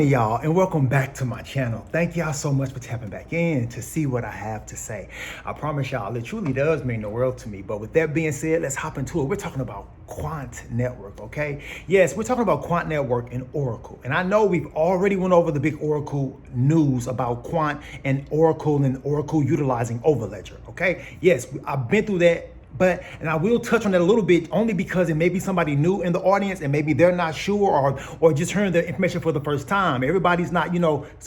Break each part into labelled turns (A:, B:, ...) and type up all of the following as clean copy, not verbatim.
A: morning, y'all, and welcome back to my channel. Thank y'all so much for tapping back in to see what I have to say. I promise y'all, it truly does mean the world to me. But with that being said, let's hop into it. We're talking about Quant Network, okay? Yes, we're talking about Quant Network and Oracle. And I know we've already went over the big Oracle news about Quant and Oracle utilizing Overledger, okay? Yes, I've been through that. And I will touch on that a little bit only because it may be somebody new in the audience and maybe they're not sure or just hearing the information for the first time. Everybody's not,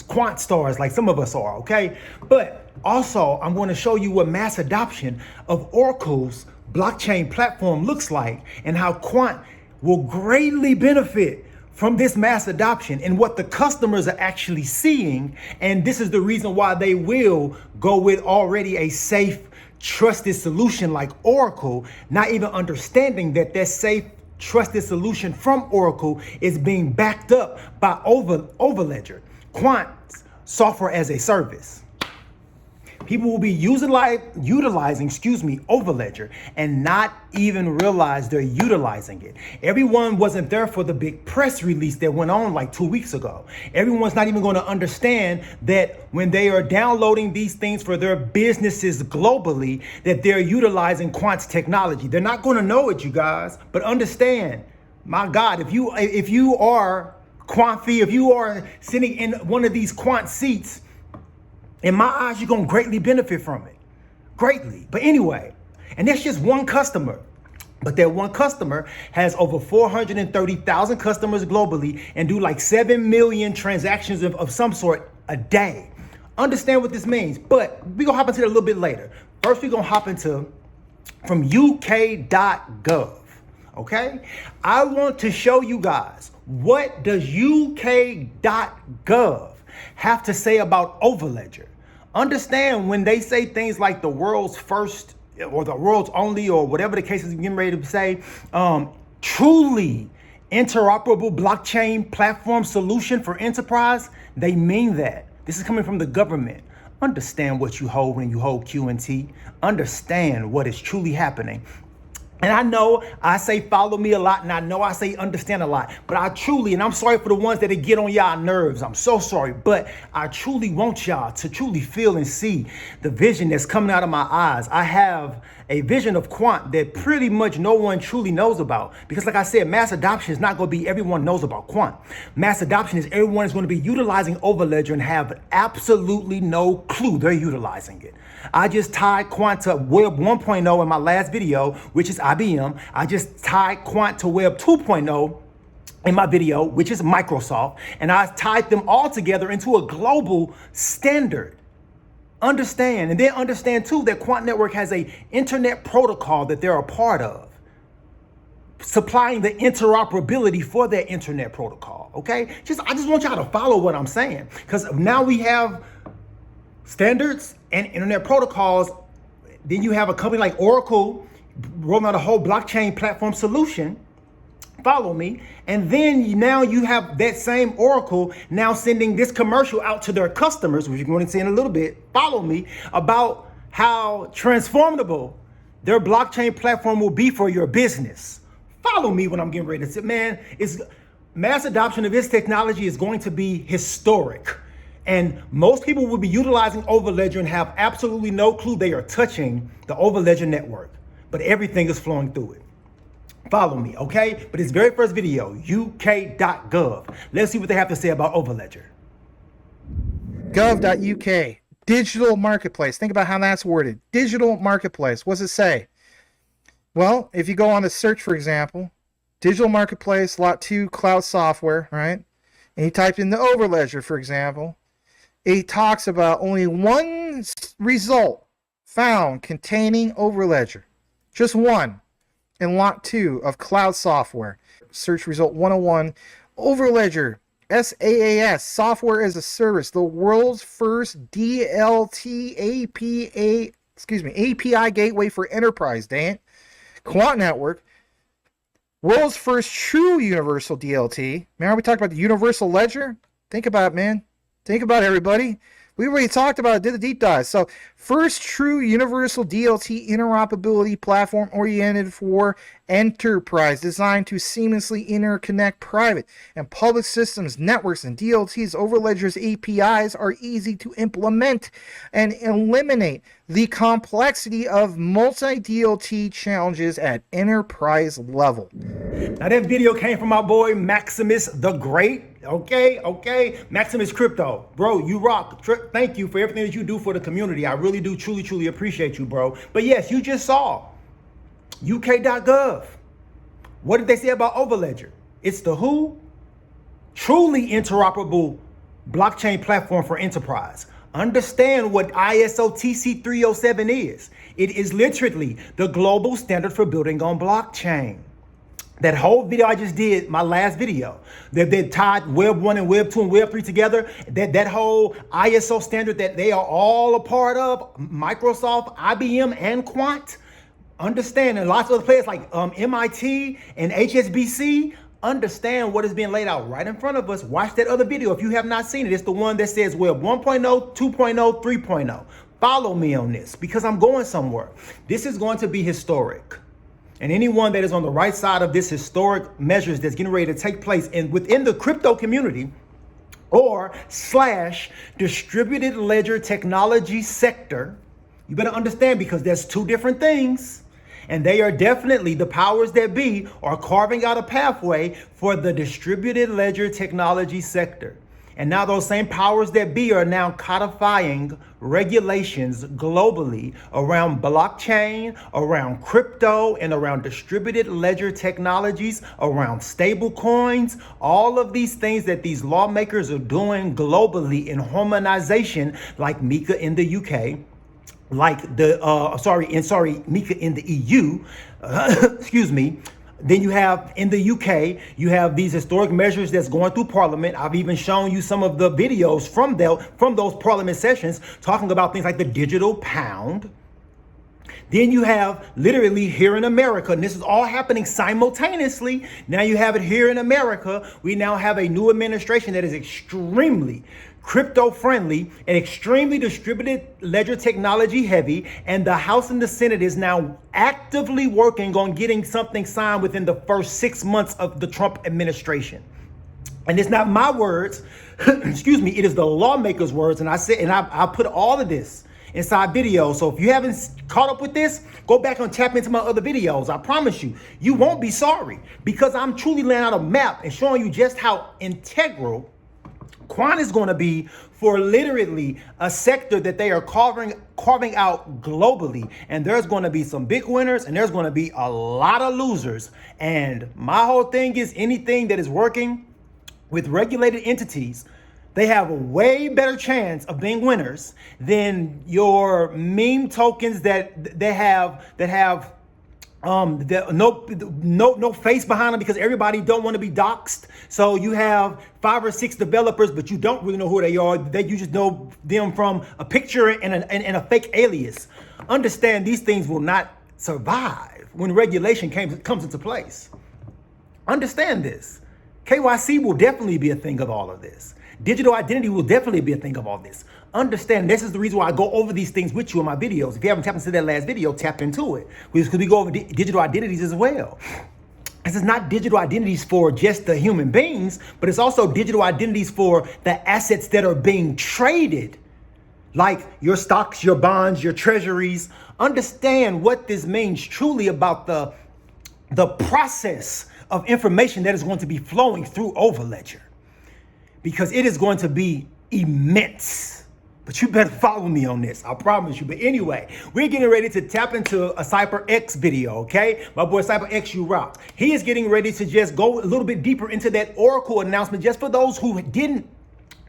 A: quant stars like some of us are, okay? But also, I'm going to show you what mass adoption of Oracle's blockchain platform looks like and how Quant will greatly benefit from this mass adoption and what the customers are actually seeing. And this is the reason why they will go with already a safe, trusted solution like Oracle, not even understanding that that safe, trusted solution from Oracle is being backed up by Overledger, Quant's software as a service. People will be utilizing Overledger and not even realize they're utilizing it. Everyone wasn't there for the big press release that went on like 2 weeks ago. Everyone's not even going to understand that when they are downloading these things for their businesses globally, that they're utilizing Quant's technology. They're not going to know it, you guys, but understand, my God, if you are Quant fee, if you are sitting in one of these Quant seats, in my eyes, you're going to greatly benefit from it. Greatly. But anyway, and that's just one customer. But that one customer has over 430,000 customers globally and do like 7 million transactions of some sort a day. Understand what this means. But we're going to hop into it a little bit later. First, we're going to hop into from UK.GOV. Okay? I want to show you guys, what does UK.GOV have to say about Overledger? Understand, when they say things like the world's first or the world's only or whatever the case is getting ready to say, truly interoperable blockchain platform solution for enterprise, they mean that. This is coming from the government. Understand what you hold when you hold QNT. Understand what is truly happening. And I know I say follow me a lot, and I know I say understand a lot, but I truly, and I'm sorry for the ones that get on y'all nerves, I'm so sorry, but I truly want y'all to truly feel and see the vision that's coming out of my eyes. I have a vision of Quant that pretty much no one truly knows about, because like I said, mass adoption is not going to be everyone knows about Quant. Mass adoption is everyone is going to be utilizing Overledger and have absolutely no clue they're utilizing it. I just tied Quant to Web 1.0 in my last video, which is IBM. I just tied Quant to Web 2.0 in my video, which is Microsoft. And I tied them all together into a global standard. Understand, and then understand too that Quant Network has a internet protocol that they're a part of, supplying the interoperability for that internet protocol, okay? I just want y'all to follow what I'm saying, because now we have standards and internet protocols. Then you have a company like Oracle rolling out a whole blockchain platform solution. Follow me. And then now you have that same Oracle now sending this commercial out to their customers, which you're going to see in a little bit. Follow me, about how transformable their blockchain platform will be for your business. Follow me when I'm getting ready to say, man, mass adoption of this technology is going to be historic. And most people will be utilizing Overledger and have absolutely no clue they are touching the Overledger network, but everything is flowing through it. Follow me, okay? But it's very first video, UK.GOV. Let's see what they have to say about Overledger.
B: Gov.uk, digital marketplace. Think about how that's worded. Digital marketplace. What does it say? Well, if you go on the search, for example, digital marketplace, lot 2, cloud software, right? And you type in the Overledger, for example, it talks about only one result found containing Overledger. Just one. In lot 2 of cloud software. Search result 101. Overledger, SaaS, software as a service, the world's first API gateway for enterprise, dang it. Quant Network, world's first true universal DLT. Remember we talked about the universal ledger? Think about it, man. Think about it, everybody. We already talked about it, did a deep dive. So, first true universal DLT interoperability platform oriented for enterprise, designed to seamlessly interconnect private and public systems, networks, and DLTs. Overledger's APIs are easy to implement and eliminate the complexity of multi-DLT challenges at enterprise level.
A: Now that video came from my boy Maximus the Great. Okay. MaximusCrypto, bro, you rock. Thank you for everything that you do for the community. I really do truly appreciate you, bro. But yes, you just saw UK.GOV. What did they say about Overledger? It's the who? Truly interoperable blockchain platform for enterprise. Understand what ISO TC 307 is. It is literally the global standard for building on blockchain. That whole video I just did, my last video, that tied Web 1 and Web 2 and Web 3 together, that whole ISO standard that they are all a part of, Microsoft, IBM, and Quant, understand, and lots of other players like MIT and HSBC, understand what is being laid out right in front of us. Watch that other video if you have not seen it. It's the one that says Web 1.0, 2.0, 3.0. Follow me on this because I'm going somewhere. This is going to be historic. And anyone that is on the right side of this historic measures that's getting ready to take place within the crypto community or / distributed ledger technology sector, you better understand because there's two different things. And they are definitely, the powers that be are carving out a pathway for the distributed ledger technology sector. And now those same powers that be are now codifying regulations globally around blockchain, around crypto, and around distributed ledger technologies, around stable coins, all of these things that these lawmakers are doing globally in harmonization, like MiCA in the UK, like MiCA in the EU, excuse me. Then you have in the UK, you have these historic measures that's going through Parliament. I've even shown you some of the videos from those Parliament sessions talking about things like the digital pound. Then you have literally here in America, and this is all happening simultaneously. Now you have it here in America. We now have a new administration that is extremely crypto friendly and extremely distributed ledger technology heavy. And the House and the Senate is now actively working on getting something signed within the first 6 months of the Trump administration. And it's not my words, excuse me, it is the lawmakers' words. And I put all of this inside videos. So if you haven't caught up with this, go back and tap into my other videos. I promise you, you won't be sorry because I'm truly laying out a map and showing you just how integral Quant is going to be for literally a sector that they are carving out globally. And there's going to be some big winners and there's going to be a lot of losers. And my whole thing is anything that is working with regulated entities, they have a way better chance of being winners than your meme tokens that have no face behind them because everybody don't want to be doxxed. So you have 5 or 6 developers, but you don't really know who they are. You just know them from a picture and a fake alias. Understand these things will not survive when regulation comes into place. Understand this. KYC will definitely be a thing of all of this. Digital identity will definitely be a thing of all this. Understand, this is the reason why I go over these things with you in my videos. If you haven't tapped into that last video, tap into it. Because we go over digital identities as well. This is not digital identities for just the human beings, but it's also digital identities for the assets that are being traded. Like your stocks, your bonds, your treasuries. Understand what this means truly about the process of information that is going to be flowing through Overledger. Because it is going to be immense. But you better follow me on this, I promise you. But anyway, we're getting ready to tap into a CypherX video, okay? My boy CypherX, you rock. He is getting ready to just go a little bit deeper into that Oracle announcement. Just for those who didn't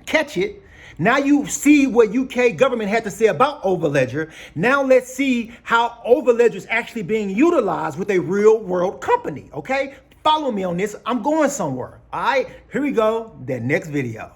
A: catch it, now you see what UK government had to say about Overledger. Now let's see how Overledger is actually being utilized with a real world company, okay? Follow me on this. I'm going somewhere. All right, here we go. That next video.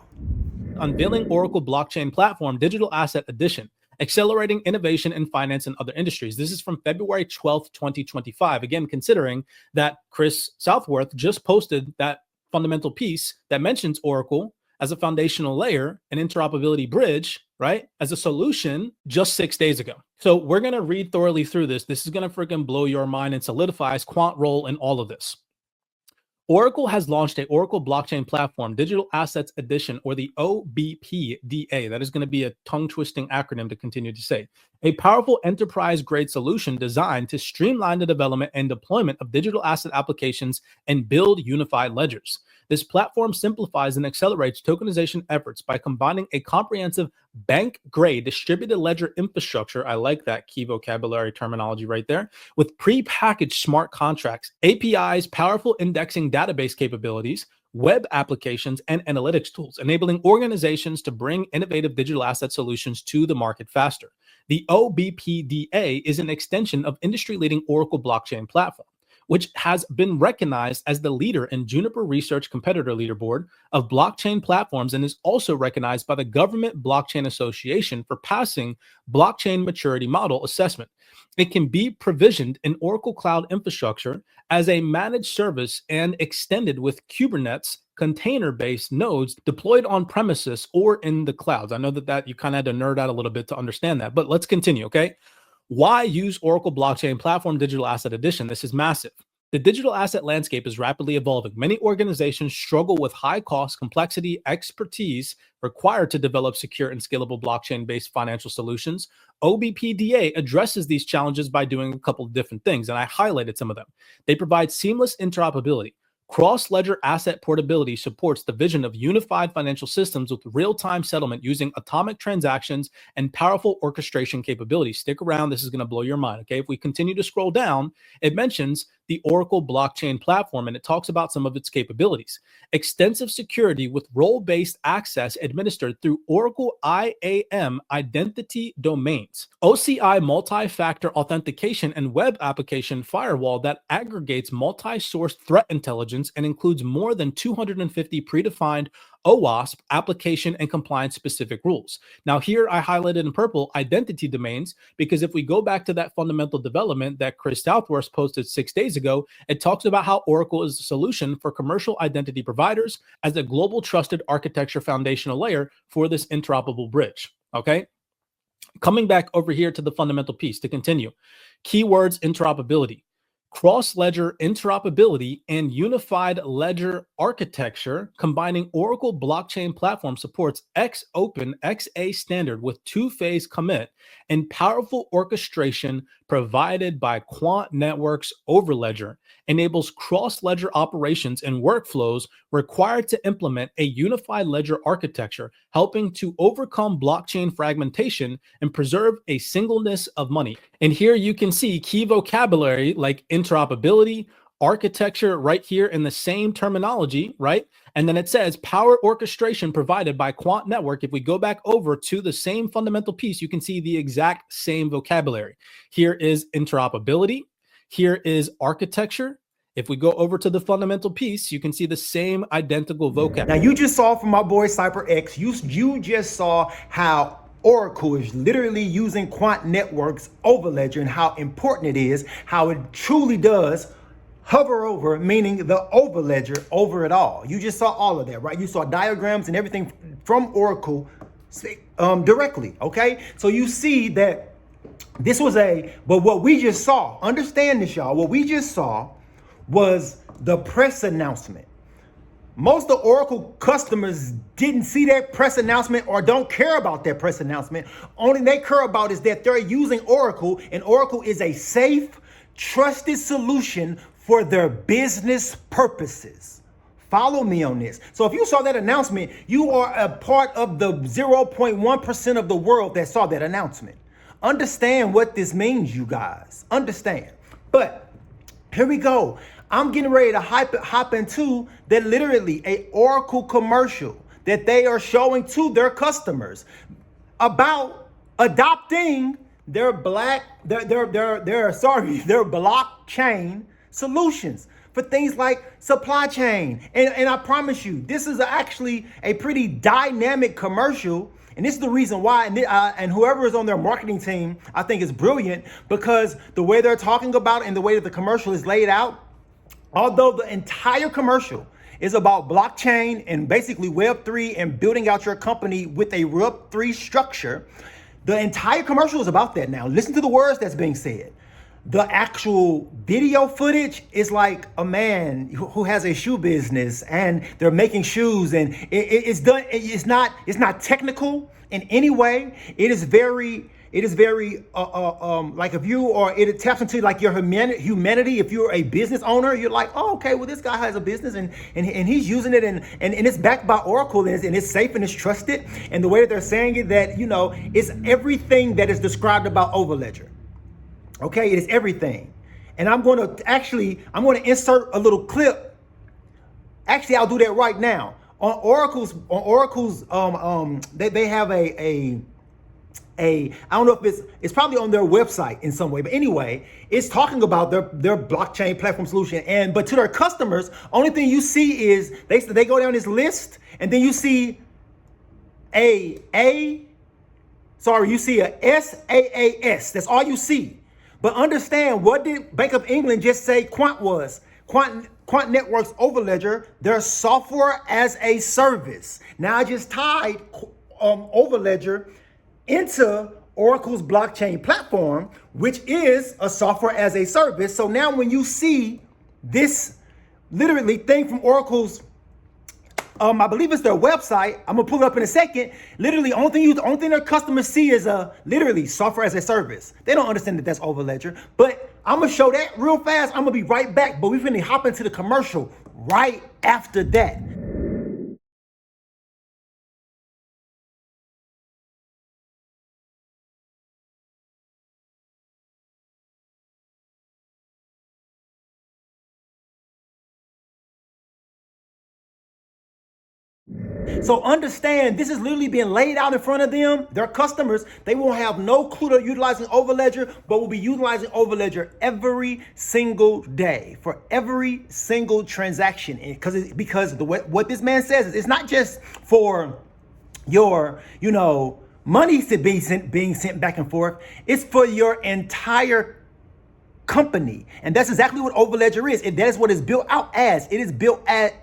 C: Unveiling Oracle Blockchain Platform Digital Asset Edition, accelerating innovation in finance and other industries. This is from February 12th, 2025. Again, considering that Chris Southworth just posted that fundamental piece that mentions Oracle as a foundational layer, an interoperability bridge, right, as a solution just 6 days ago. So we're going to read thoroughly through this. This is going to freaking blow your mind and solidifies Quant role in all of this. Oracle has launched a Oracle Blockchain Platform Digital Assets Edition, or the OBPDA. That is going to be a tongue-twisting acronym to continue to say. A powerful enterprise-grade solution designed to streamline the development and deployment of digital asset applications and build unified ledgers. This platform simplifies and accelerates tokenization efforts by combining a comprehensive bank-grade distributed ledger infrastructure, I like that key vocabulary terminology right there, with pre-packaged smart contracts, APIs, powerful indexing database capabilities, web applications, and analytics tools, enabling organizations to bring innovative digital asset solutions to the market faster. The OBPDA is an extension of industry-leading Oracle blockchain platform, which has been recognized as the leader in Juniper Research Competitor Leaderboard of blockchain platforms, and is also recognized by the Government Blockchain Association for passing Blockchain Maturity Model Assessment. It can be provisioned in Oracle Cloud Infrastructure as a managed service and extended with Kubernetes container-based nodes deployed on premises or in the clouds. I know that you kind of had to nerd out a little bit to understand that, but let's continue, okay? Why use Oracle Blockchain Platform Digital Asset Edition? This is massive. The digital asset landscape is rapidly evolving. Many organizations struggle with high cost, complexity, expertise required to develop secure and scalable blockchain-based financial solutions. OBPDA addresses these challenges by doing a couple of different things, and I highlighted some of them. They provide seamless interoperability. Cross-ledger asset portability supports the vision of unified financial systems with real-time settlement using atomic transactions and powerful orchestration capabilities. Stick around. This is going to blow your mind. Okay. If we continue to scroll down, it mentions the Oracle blockchain platform, and it talks about some of its capabilities. Extensive security with role-based access administered through Oracle IAM identity domains. OCI multi-factor authentication and web application firewall that aggregates multi-source threat intelligence and includes more than 250 predefined OWASP application and compliance specific rules. Now here I highlighted in purple identity domains, because if we go back to that fundamental development that Chris Southworth posted 6 days ago, it talks about how Oracle is a solution for commercial identity providers as a global trusted architecture foundational layer for this interoperable bridge. Okay. Coming back over here to the fundamental piece to continue. Keywords: interoperability. Cross-ledger interoperability and unified ledger architecture, combining Oracle blockchain platform supports X-Open XA standard with two-phase commit and powerful orchestration provided by Quant Networks Overledger, enables cross-ledger operations and workflows required to implement a unified ledger architecture, helping to overcome blockchain fragmentation and preserve a singleness of money. And here you can see key vocabulary like interoperability, architecture right here in the same terminology, right? And then it says power orchestration provided by Quant Network. If we go back over to the same fundamental piece, you can see the exact same vocabulary. Here is interoperability. Here is architecture. If we go over to the fundamental piece, you can see the same identical vocab.
A: Now you just saw from my boy CypherX, you just saw how Oracle is literally using Quant Networks Overledger and how important it is, how it truly does hover over, meaning the overledger over it all. You just saw all of that, right? You saw diagrams and everything from Oracle directly, okay? So you see that this was but what we just saw, understand this, y'all, what we just saw was the press announcement. Most of Oracle customers didn't see that press announcement or don't care about that press announcement. Only they care about is that they're using Oracle, and Oracle is a safe, trusted solution for their business purposes. Follow me on this. So if you saw that announcement, you are a part of the 0.1% of the world that saw that announcement. Understand what this means, you guys. Understand. But here we go. I'm getting ready to hop into that literally a Oracle commercial that they are showing to their customers about adopting their blockchain solutions for things like supply chain. And I promise you, this is actually a pretty dynamic commercial. And this is the reason why, and whoever is on their marketing team, I think is brilliant, because the way they're talking about and the way that the commercial is laid out, although the entire commercial is about blockchain and basically Web3 and building out your company with a Web3 structure. The entire commercial is about that now. Listen to the words that's being said. The actual video footage is like a man who has a shoe business and they're making shoes, and it's done. It's not technical in any way. It is very like if you are, it taps into like your humanity. If you're a business owner, you're like, oh, okay, well, this guy has a business and he's using it and it's backed by Oracle and it's safe and it's trusted. And the way that they're saying it, that, you know, it's everything that is described about Overledger. Okay, it is everything. And I'm going to insert a little clip. Actually, I'll do that right now. On Oracle's they have a I don't know if it's probably on their website in some way, but anyway, it's talking about their blockchain platform solution. But to their customers, only thing you see is they go down this list, and then you see you see a SAAS. That's all you see. But understand, what did Bank of England just say Quant was? Quant Networks Overledger, their software as a service. Now I just tied Overledger into Oracle's blockchain platform, which is a software as a service. So now when you see this literally thing from Oracle's, I believe it's their website. I'm gonna pull it up in a second. Literally, only thing their customers see is literally software as a service. They don't understand that that's Overledger. But I'm gonna show that real fast. I'm gonna be right back. But we're gonna hop into the commercial right after that. So understand, this is literally being laid out in front of them. Their customers, they won't have no clue to utilizing Overledger, but will be utilizing Overledger every single day for every single transaction. Because what this man says is, it's not just for your, money to being sent back and forth. It's for your entire company. And that's exactly what Overledger is. That is what it's built out as. It is built out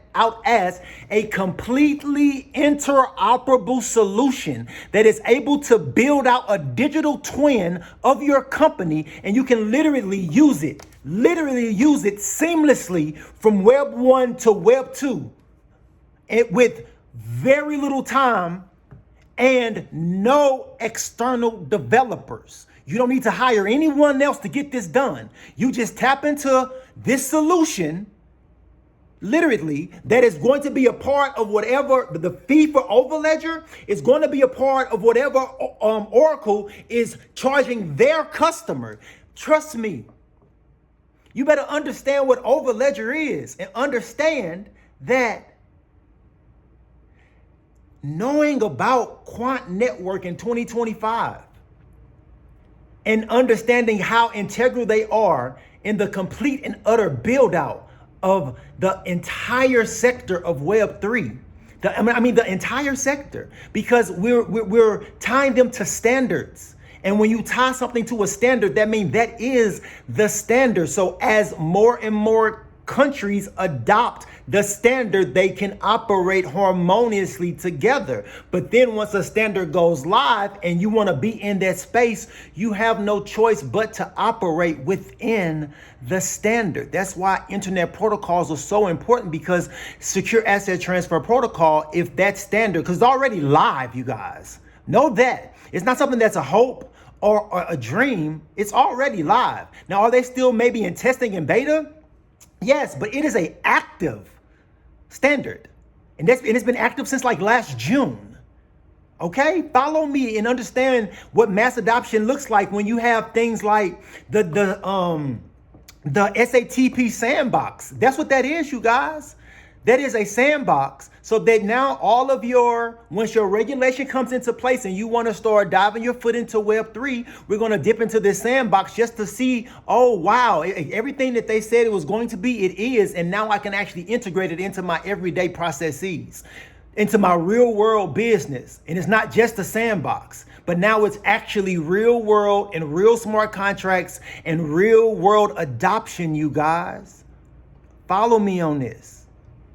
A: as a completely interoperable solution that is able to build out a digital twin of your company, and you can literally use it seamlessly from Web 1 to Web 2 with very little time and no external developers. You don't need to hire anyone else to get this done. You just tap into this solution, literally, that is going to be a part of whatever the fee for Overledger is going to be a part of whatever Oracle is charging their customer. Trust me, you better understand what Overledger is and understand that knowing about Quant Network in 2025 and understanding how integral they are in the complete and utter build out of the entire sector of Web3. The entire sector, because we're tying them to standards. And when you tie something to a standard, that means that is the standard. So as more and more countries adopt the standard, they can operate harmoniously together. But then once a standard goes live and you want to be in that space, you have no choice but to operate within the standard. That's why internet protocols are so important, because secure asset transfer protocol, if that standard, because it's already live, you guys know that it's not something that's a hope or a dream. It's already live. Now, are they still maybe in testing and beta? Yes, but it is an active standard. And it's been active since like last June. Okay, follow me and understand what mass adoption looks like when you have things like the SATP sandbox. That's what that is, you guys. That is a sandbox, so that now all of once your regulation comes into place and you want to start diving your foot into Web3, we're going to dip into this sandbox just to see, oh, wow, everything that they said it was going to be, it is. And now I can actually integrate it into my everyday processes, into my real world business. And it's not just a sandbox, but now it's actually real world and real smart contracts and real world adoption, you guys. Follow me on this.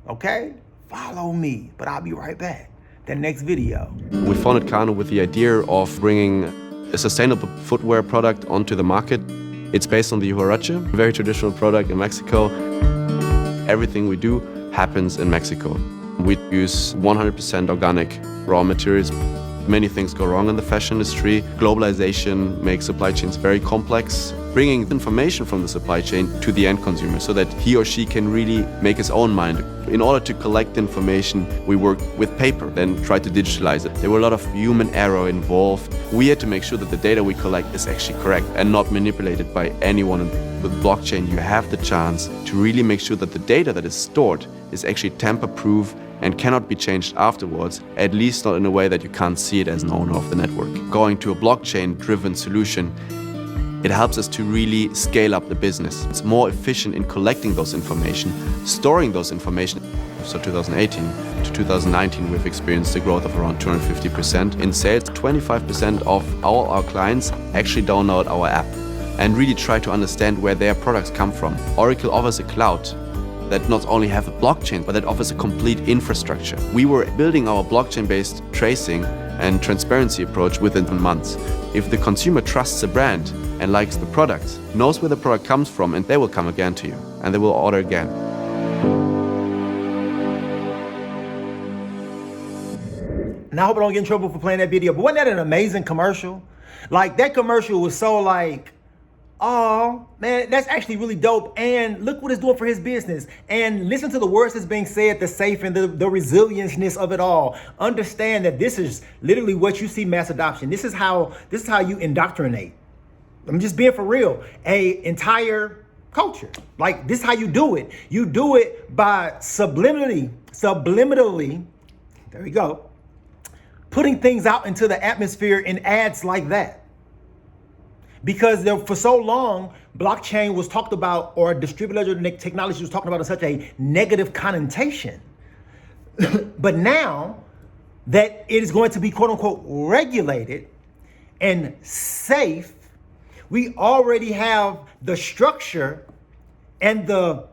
A: Okay? Follow me, but I'll be right back. The next video.
D: We founded Kano with the idea of bringing a sustainable footwear product onto the market. It's based on the huarache, a very traditional product in Mexico. Everything we do happens in Mexico. We use 100% organic raw materials. Many things go wrong in the fashion industry. Globalization makes supply chains very complex. Bringing information from the supply chain to the end consumer so that he or she can really make his own mind. In order to collect information, we work with paper, then try to digitalize it. There were a lot of human error involved. We had to make sure that the data we collect is actually correct and not manipulated by anyone. With blockchain, you have the chance to really make sure that the data that is stored is actually tamper-proof and cannot be changed afterwards, at least not in a way that you can't see it as an owner of the network. Going to a blockchain-driven solution, it helps us to really scale up the business. It's more efficient in collecting those information, storing those information. So 2018 to 2019, we've experienced a growth of around 250% in sales. 25% of all our clients actually download our app and really try to understand where their products come from. Oracle offers a cloud that not only have a blockchain, but that offers a complete infrastructure. We were building our blockchain-based tracing and transparency approach within months. If the consumer trusts a brand and likes the product, knows where the product comes from, and they will come again to you, and they will order again.
A: Now I hope I don't get in trouble for playing that video, but wasn't that an amazing commercial? Like, that commercial was so like, oh man, that's actually really dope. And look what it's doing for his business. And listen to the words that's being said, the safe and the resilienceness of it all. Understand that this is literally what you see mass adoption. This is how you indoctrinate. I'm just being for real. A entire culture. Like, this is how you do it. You do it by subliminally, there we go, putting things out into the atmosphere in ads like that. Because for so long, blockchain was talked about, or distributed ledger technology was talked about in such a negative connotation. But now that it is going to be quote unquote regulated and safe, we already have the structure and the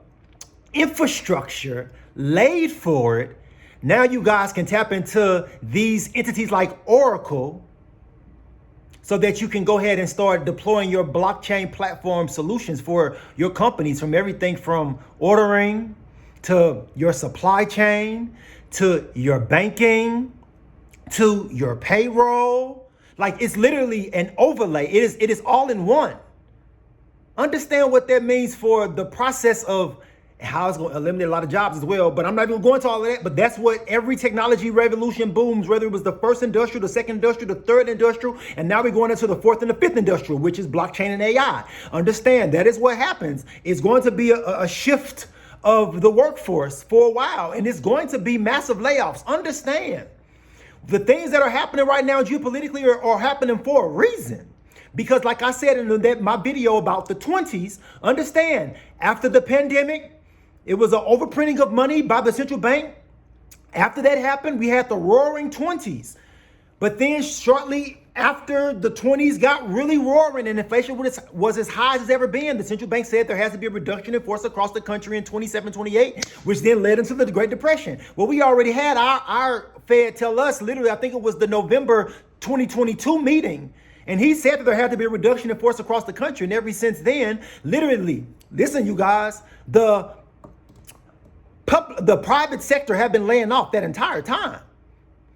A: infrastructure laid for it. Now you guys can tap into these entities like Oracle, so that you can go ahead and start deploying your blockchain platform solutions for your companies, from everything from ordering to your supply chain, to your banking, to your payroll. Like, it's literally an overlay. It is all in one. Understand what that means for the process of how it's going to eliminate a lot of jobs as well. But I'm not even going to all of that. But that's what every technology revolution booms, whether it was the first industrial, the second industrial, the third industrial, and now we're going into the fourth and the fifth industrial, which is blockchain and AI. Understand that is what happens. It's going to be a shift of the workforce for a while, and it's going to be massive layoffs. Understand, the things that are happening right now geopolitically are happening for a reason. Because like I said in my video about the 20s, understand, after the pandemic, it was an overprinting of money by the central bank. After that happened, we had the roaring 20s. But then shortly after the 20s got really roaring and inflation was as high as it's ever been, the central bank said there has to be a reduction in force across the country in 27, 28, which then led into the Great Depression. Well, we already had our Fed tell us, literally, I think it was the November 2022 meeting. And he said that there had to be a reduction in force across the country. And ever since then, literally, listen, you guys, the private sector have been laying off that entire time.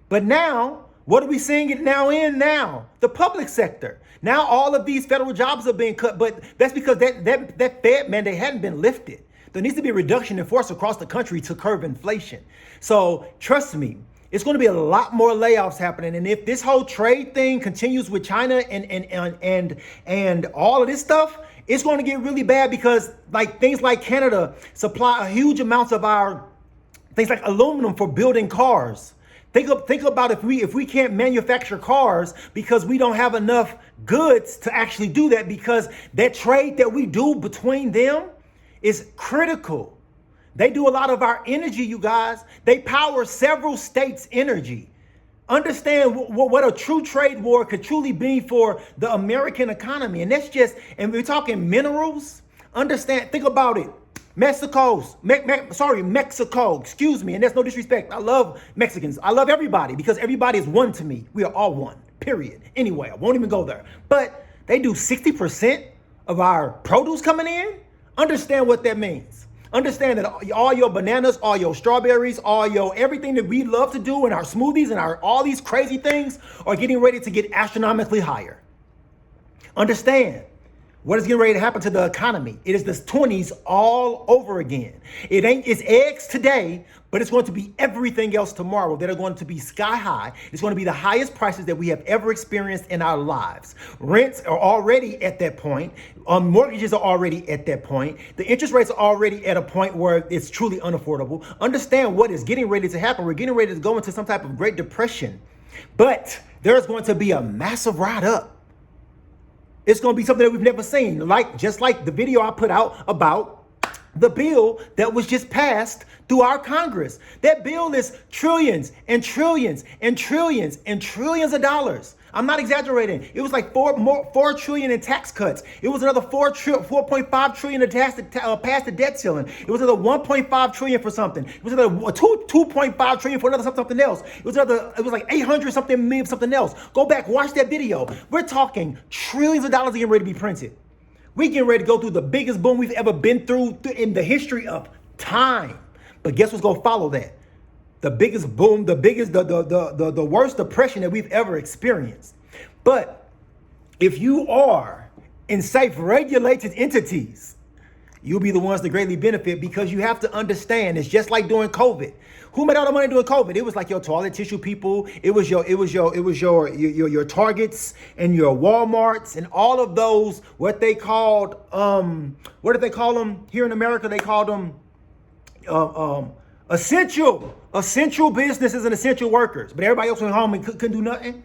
A: But now, what are we seeing it now in now? The public sector. Now all of these federal jobs are being cut, but that's because that Fed mandate hadn't been lifted. There needs to be a reduction in force across the country to curb inflation. So trust me, it's going to be a lot more layoffs happening. And if this whole trade thing continues with China and all of this stuff, it's going to get really bad, because like things like Canada supply a huge amounts of our things like aluminum for building cars. Think about if we can't manufacture cars because we don't have enough goods to actually do that, because that trade that we do between them is critical. They do a lot of our energy, you guys. They power several states' energy. Understand what a true trade war could truly be for the American economy. And that's just, and we're talking minerals. Understand, think about it. Mexico, excuse me, and that's no disrespect. I love Mexicans. I love everybody because everybody is one to me. We are all one, period. Anyway, I won't even go there. But they do 60% of our produce coming in. Understand what that means. Understand that all your bananas, all your strawberries, all your everything that we love to do in our smoothies and all these crazy things are getting ready to get astronomically higher. Understand. What is getting ready to happen to the economy? It is the 20s all over again. It's eggs today, but it's going to be everything else tomorrow that are going to be sky high. It's going to be the highest prices that we have ever experienced in our lives. Rents are already at that point. Mortgages are already at that point. The interest rates are already at a point where it's truly unaffordable. Understand what is getting ready to happen. We're getting ready to go into some type of Great Depression, but there's going to be a massive ride up. It's going to be something that we've never seen, just like the video I put out about the bill that was just passed through our Congress. That bill is trillions and trillions and trillions and trillions of dollars. I'm not exaggerating. It was like 4 trillion in tax cuts. It was another 4.5 trillion to pass the debt ceiling. It was another 1.5 trillion for something. It was another 2.5 trillion for another something else. It was like 800 something million something else. Go back, watch that video. We're talking trillions of dollars getting ready to be printed. We're getting ready to go through the biggest boom we've ever been through in the history of time. But guess what's going to follow that? The biggest boom, the worst depression that we've ever experienced. But if you are in safe regulated entities, you'll be the ones that greatly benefit, because you have to understand it's just like during COVID. Who made all the money during COVID? It was like your toilet tissue people. It was your Targets and your Walmarts and all of those, what they called, what did they call them here in America? They called them essential businesses and essential workers, but everybody else went home and couldn't do nothing.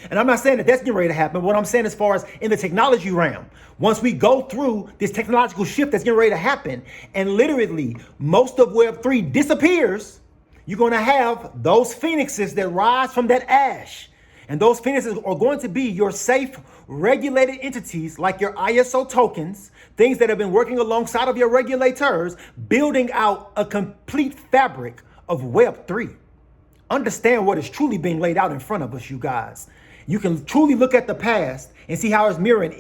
A: And I'm not saying that that's getting ready to happen. What I'm saying, as far as in the technology realm, once we go through this technological shift that's getting ready to happen, and literally most of Web3 disappears, you're going to have those phoenixes that rise from that ash. And those phoenixes are going to be your safe, regulated entities like your ISO tokens, things that have been working alongside of your regulators, building out a complete fabric of Web3. Understand what is truly being laid out in front of us, you guys. You can truly look at the past and see how it's mirroring.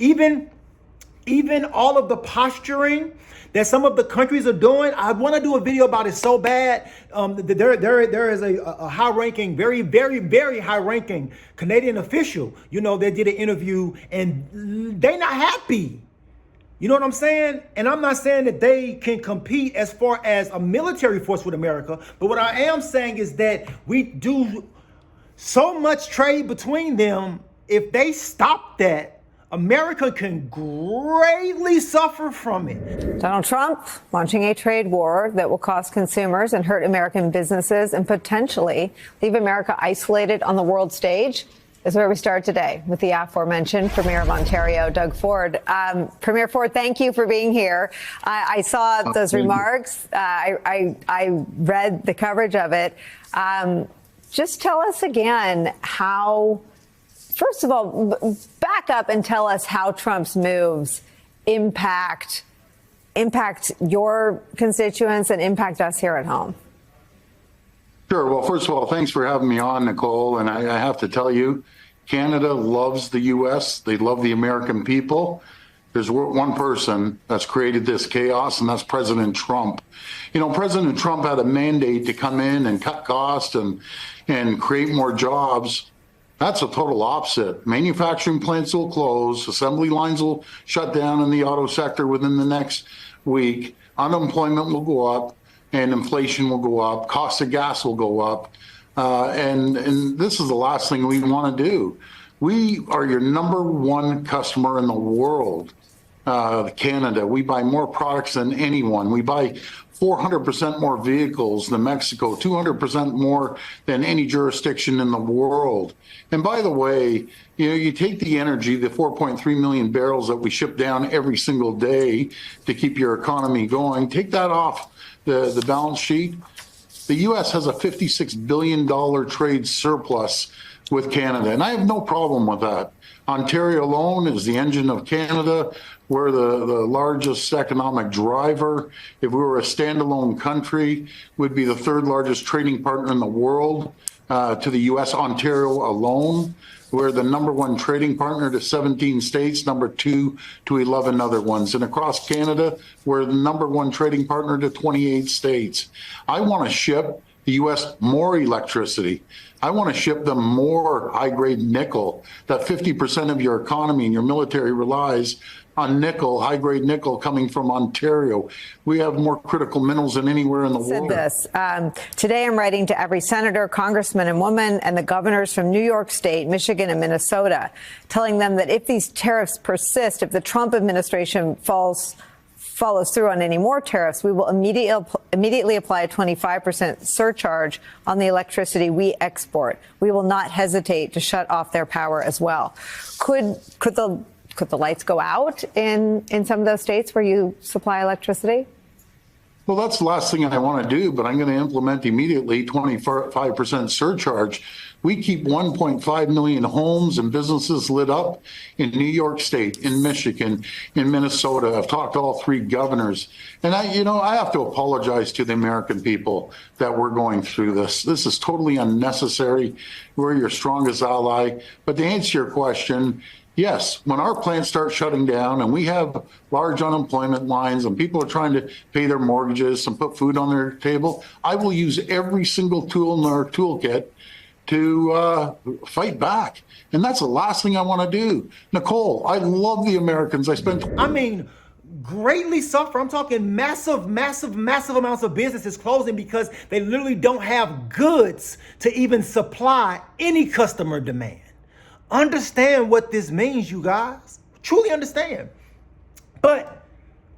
A: Even all of the posturing that some of the countries are doing. I want to do a video about it so bad. There is a high-ranking, very, very, very high-ranking Canadian official, they did an interview, and they're not happy. You know what I'm saying? And I'm not saying that they can compete as far as a military force with America, but what I am saying is that we do so much trade between them. If they stop that, America can greatly suffer from it.
E: Donald Trump launching a trade war that will cost consumers and hurt American businesses and potentially leave America isolated on the world stage is where we start today with the aforementioned Premier of Ontario, Doug Ford. Premier Ford, thank you for being here. I saw those remarks. I read the coverage of it. Just tell us again how, first of all, back up and tell us how Trump's moves impact your constituents and impact us here at home.
F: Sure. Well, first of all, thanks for having me on, Nicole. And I have to tell you, Canada loves the U.S. They love the American people. There's one person that's created this chaos, and that's President Trump. President Trump had a mandate to come in and cut costs and create more jobs. That's a total opposite. Manufacturing plants will close. Assembly lines will shut down in the auto sector within the next week. Unemployment will go up. And inflation will go up, cost of gas will go up, and this is the last thing we want to do. We are your number one customer in the world, Canada. We buy more products than anyone. We buy 400% more vehicles than Mexico, 200% more than any jurisdiction in the world. And by the way, you take the energy, the 4.3 million barrels that we ship down every single day to keep your economy going, take that off the balance sheet. The U.S. has a $56 billion trade surplus with Canada, and I have no problem with that. Ontario alone is the engine of Canada. We're the largest economic driver. If we were a standalone country, we'd be the third largest trading partner in the world to the U.S. Ontario alone. We're the number one trading partner to 17 states, number two to 11 other ones. And across Canada, we're the number one trading partner to 28 states. I want to ship the U.S. more electricity. I want to ship them more high-grade nickel. That 50% of your economy and your military relies on nickel, high-grade nickel coming from Ontario. We have more critical minerals than anywhere in the world.
E: This. Today I'm writing to every senator, congressman and woman and the governors from New York State, Michigan and Minnesota, telling them that if these tariffs persist, if the Trump administration follows through on any more tariffs, we will immediately apply a 25% surcharge on the electricity we export. We will not hesitate to shut off their power as well. Could the lights go out in some of those states where you supply electricity?
F: Well, that's the last thing I want to do, but I'm going to implement immediately 25% surcharge. We keep 1.5 million homes and businesses lit up in New York State, in Michigan, in Minnesota. I've talked to all three governors. And I have to apologize to the American people that we're going through this. This is totally unnecessary. We're your strongest ally. But to answer your question, yes, when our plants start shutting down and we have large unemployment lines and people are trying to pay their mortgages and put food on their table, I will use every single tool in our toolkit to fight back. And that's the last thing I want to do. Nicole, I love the Americans.
A: Greatly suffer. I'm talking massive amounts of businesses closing because they literally don't have goods to even supply any customer demand. Understand what this means, you guys. Truly understand. But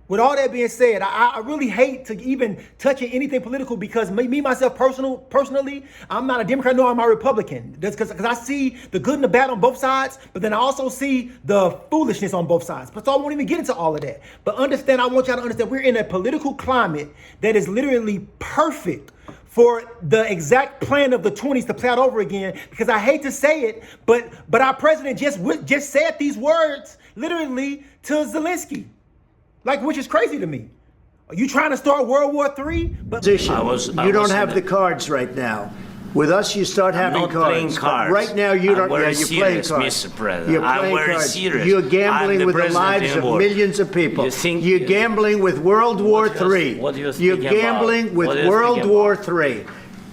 A: with all that being said, I really hate to even touch anything political because myself personally, I'm not a Democrat, nor I'm a Republican. That's because I see the good and the bad on both sides, but then I also see the foolishness on both sides. But so I won't even get into all of that. But understand, I want y'all to understand we're in a political climate that is literally perfect for the exact plan of the 20s to play out over again, because I hate to say it, but our president just said these words literally to Zelensky. Which is crazy to me. Are you trying to start World War III? But
G: you don't have the cards right now. With us, you start having cards. Right now, you don't. Yeah, you're playing cards.
H: Mr. President.
G: You're playing cards.
H: Serious.
G: You're gambling with the lives of millions of people. You're gambling with World War III. You're gambling with World War III.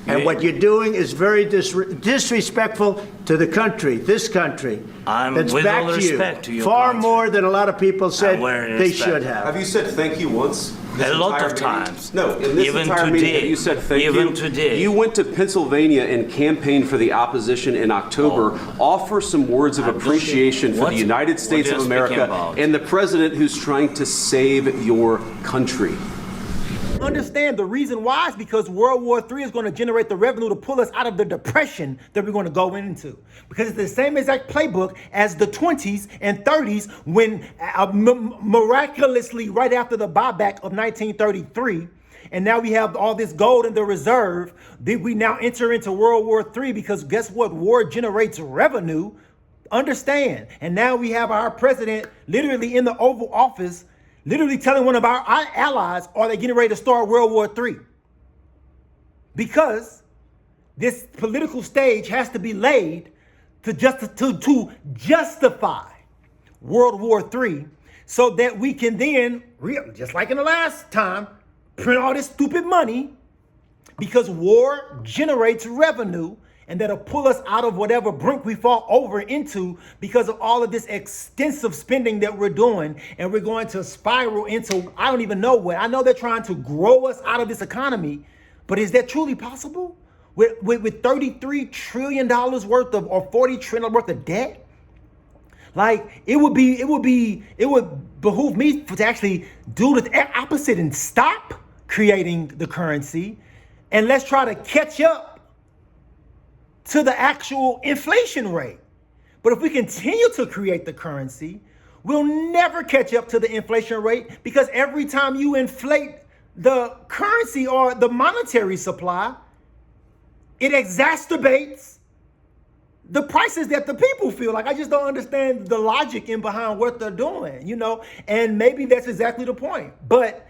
G: And what you're doing is very disrespectful to the country, this country. That's
H: with
G: back
H: all
G: to you.
H: Respect to your
G: far
H: country.
G: more than a lot of people said they should have.
I: Have you said thank you once?
H: A lot of times.
I: No, in this
H: even
I: entire
H: today,
I: meeting, you said thank you.
H: Even today.
I: You went to Pennsylvania and campaigned for the opposition in October. Offer some words of appreciation for the United States of America and the president who's trying to save your country.
A: Understand the reason why is because World War III is going to generate the revenue to pull us out of the depression that we're going to go into. Because it's the same exact playbook as the 20s and 30s when miraculously right after the buyback of 1933, and now we have all this gold in the reserve, did we now enter into World War III? Because guess what? War generates revenue. Understand. And now we have our president literally in the Oval Office literally telling one of our allies, are they getting ready to start World War III? Because this political stage has to be laid to justify World War III so that we can then, just like in the last time, print all this stupid money because war generates revenue, and that'll pull us out of whatever brink we fall over into because of all of this extensive spending that we're doing. And we're going to spiral into, I don't even know what. I know they're trying to grow us out of this economy, but is that truly possible? With $33 trillion worth of, or $40 trillion worth of debt? It would behoove me to actually do the opposite and stop creating the currency, and let's try to catch up to the actual inflation rate. But if we continue to create the currency, we'll never catch up to the inflation rate, because every time you inflate the currency or the monetary supply, it exacerbates the prices that the people feel. Like, I just don't understand the logic in behind what they're doing, you know? And maybe that's exactly the point. But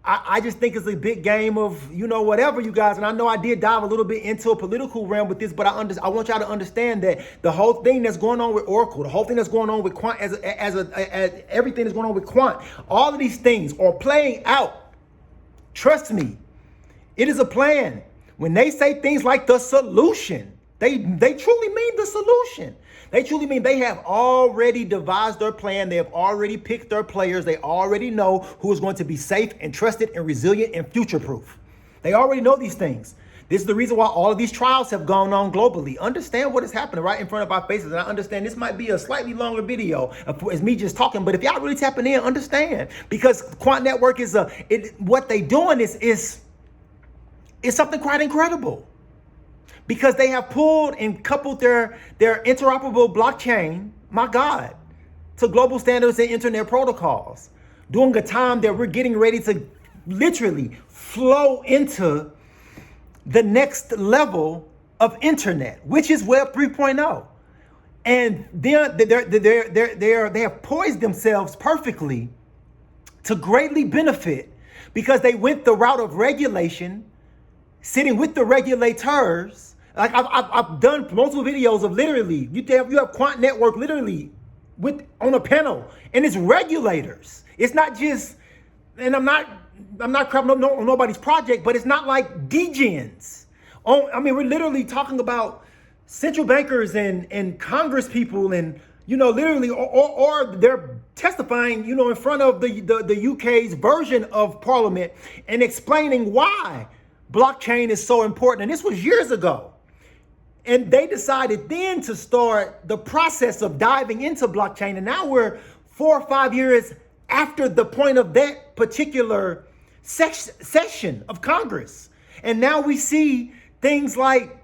A: I just think it's a big game of, you know, whatever, you guys. And I know I did dive a little bit into a political realm with this, but I want y'all to understand that the whole thing that's going on with Oracle, the whole thing that's going on with Quant, as everything that's going on with Quant, all of these things are playing out. Trust me, it is a plan. When they say things like the solution, they truly mean the solution. They truly mean they have already devised their plan. They have already picked their players. They already know who is going to be safe and trusted and resilient and future-proof. They already know these things. This is the reason why all of these trials have gone on globally. Understand what is happening right in front of our faces. And I understand this might be a slightly longer video as me just talking, but if y'all really tapping in, understand. Because Quant Network is what they doing is something quite incredible. Because they have pulled and coupled their interoperable blockchain, my God, to global standards and internet protocols, during a time that we're getting ready to literally flow into the next level of internet, which is Web 3.0. And they have poised themselves perfectly to greatly benefit, because they went the route of regulation, sitting with the regulators. Like I've done multiple videos of literally, you have Quant Network literally on a panel, and it's regulators. It's not just, and I'm not crapping up on nobody's project, but it's not like degens. I mean, we're literally talking about central bankers and Congress people, and, you know, literally, or they're testifying, you know, in front of the UK's version of Parliament and explaining why blockchain is so important. And this was years ago. And they decided then to start the process of diving into blockchain. And now we're 4 or 5 years after the point of that particular session of Congress. And now we see things like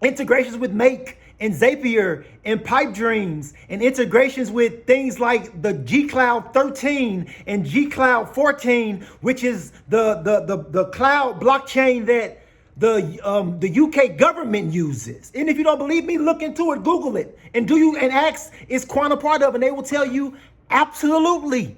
A: integrations with Make and Zapier and Pipe Dreams, and integrations with things like the G-Cloud 13 and G-Cloud 14, which is the cloud blockchain that the UK government uses. And if you don't believe me, look into it, Google it, and ask, is Quant a part of it? And they will tell you absolutely.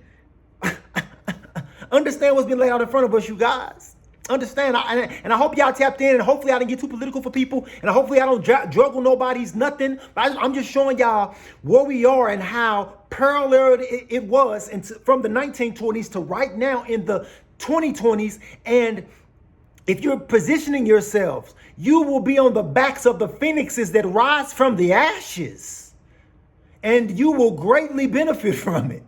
A: Understand what's been laid out in front of us, you guys. Understand, and I hope y'all tapped in, and hopefully I didn't get too political for people, and hopefully I don't juggle nobody's nothing. But I'm just showing y'all where we are and how parallel it was from the 1920s to right now in the 2020s. And if you're positioning yourselves, you will be on the backs of the phoenixes that rise from the ashes, and you will greatly benefit from it.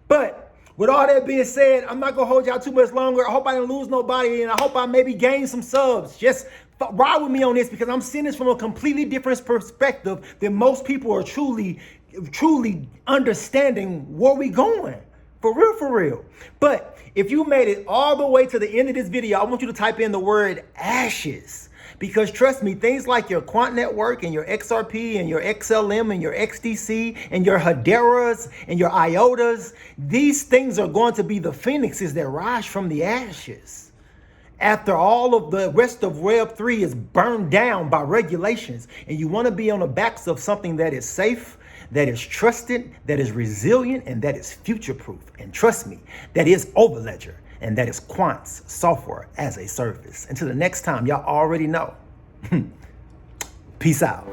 A: But with all that being said, I'm not going to hold y'all too much longer. I hope I didn't lose nobody, and I hope I maybe gain some subs. Just ride with me on this, because I'm seeing this from a completely different perspective than most people are truly understanding where we going. For real, for real. But if you made it all the way to the end of this video, I want you to type in the word ashes. Because trust me, things like your Quant Network and your XRP and your XLM and your XDC and your hederas and your IOTAs, these things are going to be the phoenixes that rise from the ashes after all of the rest of Web 3 is burned down by regulations. And you want to be on the backs of something that is safe, that is trusted, that is resilient, and that is future-proof. And trust me, that is Overledger, and that is Quants software as a service. Until the next time, y'all already know. Peace out.